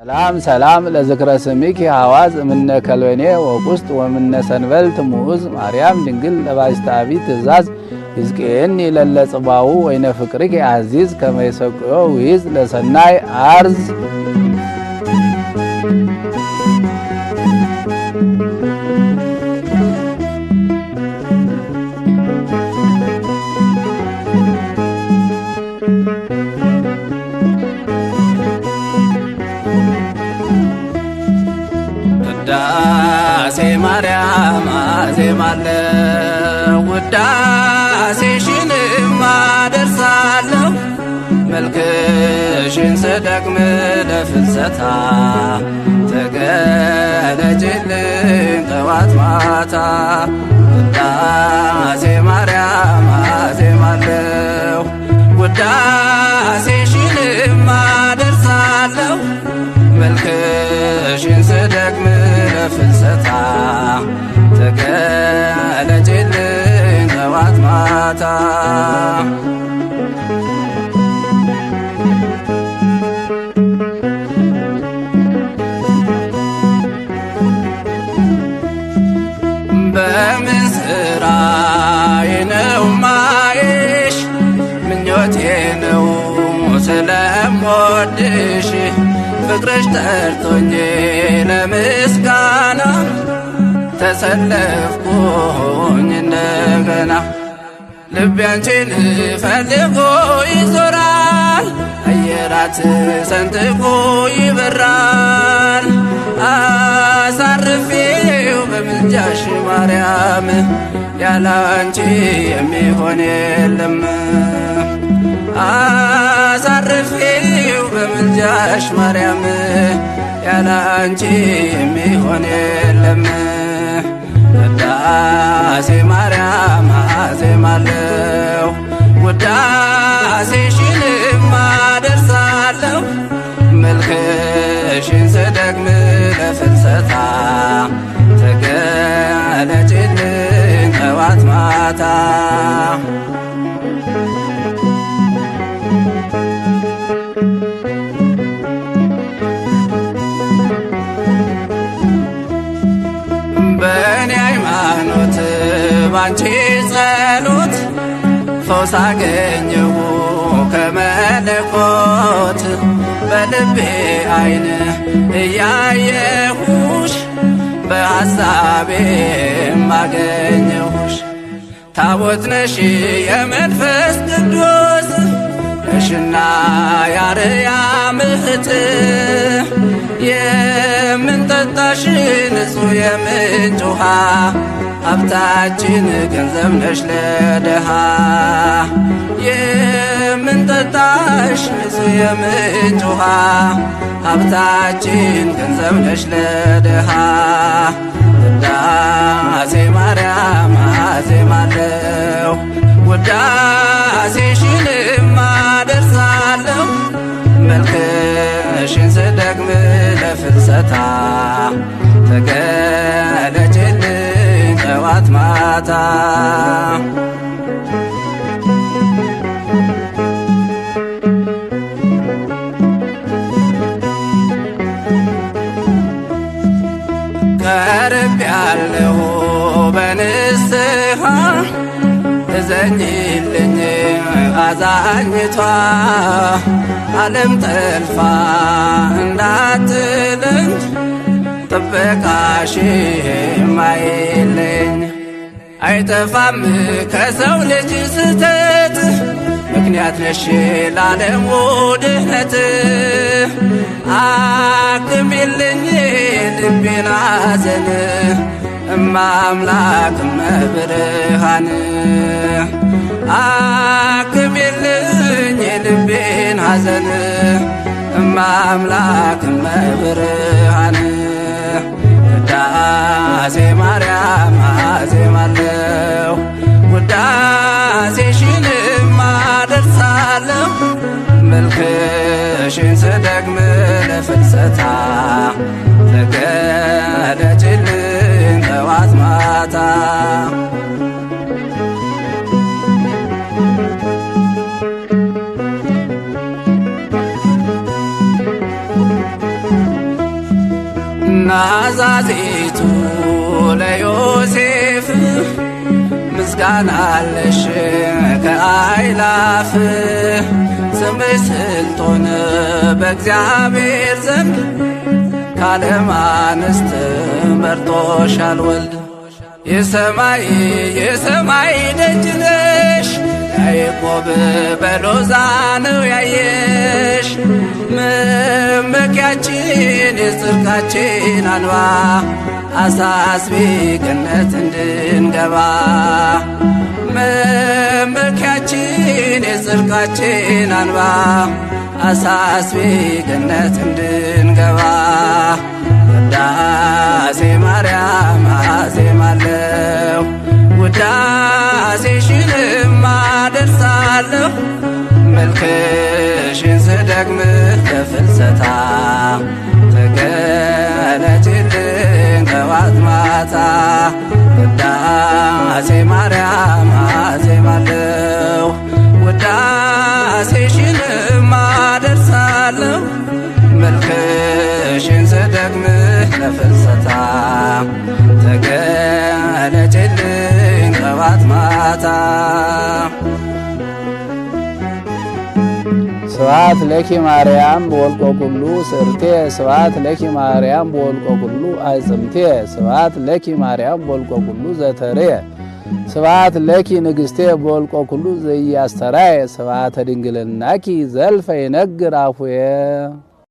ሰላም ሰላም ለዝክረ ስምኪ ሐዋዝ እምነ ከልበኔ ወቁስጥ ወምነ ሰንበልት ሙዑዝ ማርያም ድንግል ለባሕታዊ ትእዛዝ ይዝቅየኒ ለለጽባው ወይነ ፍቅርኪ አዚዝ ከመ ይሰቅዮ ውይዝ ለሰናይ አርዝ ውዳሴ ማርያም አዜማለሁ ውዳሴሽንም አደርሳለሁ መልክሽን ስደግም ለፍልሰታ ተገለጭልኝ ጠዋት ማታ ውዳሴ ማርያም አዜማለሁ ውዳሴሽንም አደርሳለሁ መልክሽን ስደግም ለፍልሰታ ተገለጭልኝ ጠዋት ማታ በምን ስራዬ ነው ማየሽ ምኞቴ ነው ስለምወድሽ ፍቅርሽ ጠርቶኝ ለምስጋና ተሰለፍኩኝ እንደገና ልቤ አንቺን ፈልጎ ይዞራል አየራት ሰንጥቆ ይበራል አሳርፌው በምልጃሽ ማርያም ያላንቺ የሚሆን የለም አሳርፌው በምልጃሽ ማርያም ያላንቺ የሚሆን የለም ውዳሴ ማርያም አዜማለሁ ውዳሴሽንም አደርሳለሁ መልክሽን ስደግም ለፍልሰታ ተገለጭልኝ ጠዋት ማታ በእኔ ሃይማኖት ባንቺ ጸሎት ፈውስ አገኘሁ ከመለኮት በልቤ አይን እያየሁሽ በሐሳቤም አገኘሁሽ ታቦት ነሽ የመንፈስ ቅዱስ ነሽና ያርያም እህት የምንጠጣሽ ንጹሕ የምንጭ ውሃ ሀብታችን ገንዘብ ነሽ ለድሃ የምንጠጣሽ ንጹሕ የምንጭ ውሃ ሀብታችን ገንዘብ ነሽ ለድሃ ውዳሴ ማርያም አዜማለሁ ውዳሴሽንም አደርሳለሁ መልክሽን ስደግም ለፍልሰታ ተገለጭልኝ ጠዋት ማታ ቀርቤያለሁ በንስሐ እዘኝልኝ አዛኝቷ ዓለም ጠልፋ እንዳትለኝ ጥበቃሽ ማይለኝ አይጠፋም ከሰው ልጅ ስተት ምክንያት ነሽ ለዓለሙ ድህነት አክሚልኝ ልቤን ሐዘን እማምላክ እመብርሃን አክሚልኝ ልቤን ሐዘን እማምላክ እመብርሃን ውዳሴ ማርያም አዜማለሁ ውዳሴሽንም አደርሳለሁ መልክሽን ስደግም ለፍልሰታ ተገለጭልኝ ጠዋት ማታ ናዛዚቱ ለዮሴፍ ምስጋና አለሽ ከአእላፍ ስምሽ ስልጦን በእግዚአብሔር ዘንድ ከዓለም አንስት መርጦሻል ወልድ። የሰማይ ደጅ ነሽ ያዕቆብ በሎዛ ነው ያየሽ። መመኪያችን የጽድቃችን አንባ አሳስቢ ገነት እንድንገባ። መመኪያችን የጽድቃችን አንባ አሳስቢ ገነት እንድንገባ። ውዳሴ ማርያም አዜማለሁ ውዳሴሽንም አደርሳለሁ። መልክሽን ስደግም በፍልሰታ ተገለጪልኝ ጠዋት ማታ። ውዳሴ ማርያም አዜማለሁ ውዳሴሽንም አደርሳለሁ። መልክሽን ስደግም ለፍልሰታ ተገለጪልኝ ጠዋት ማታ። ስብሐት ለኪ ማርያም በወልቆ ኩሉ ስርቴ ስብሐት ለኪ ማርያም በወልቆ ኩሉ አዕጽምቴ ስብሐት ለኪ ማርያም በወልቆ ኩሉ ዘተሬ ስብሐት ለኪ ንግሥቴ በወልቆ ኩሉ ዘኢያስተርአየ ስብሐተ ድንግልናኪ ዘልፈ ይነግር አፉየ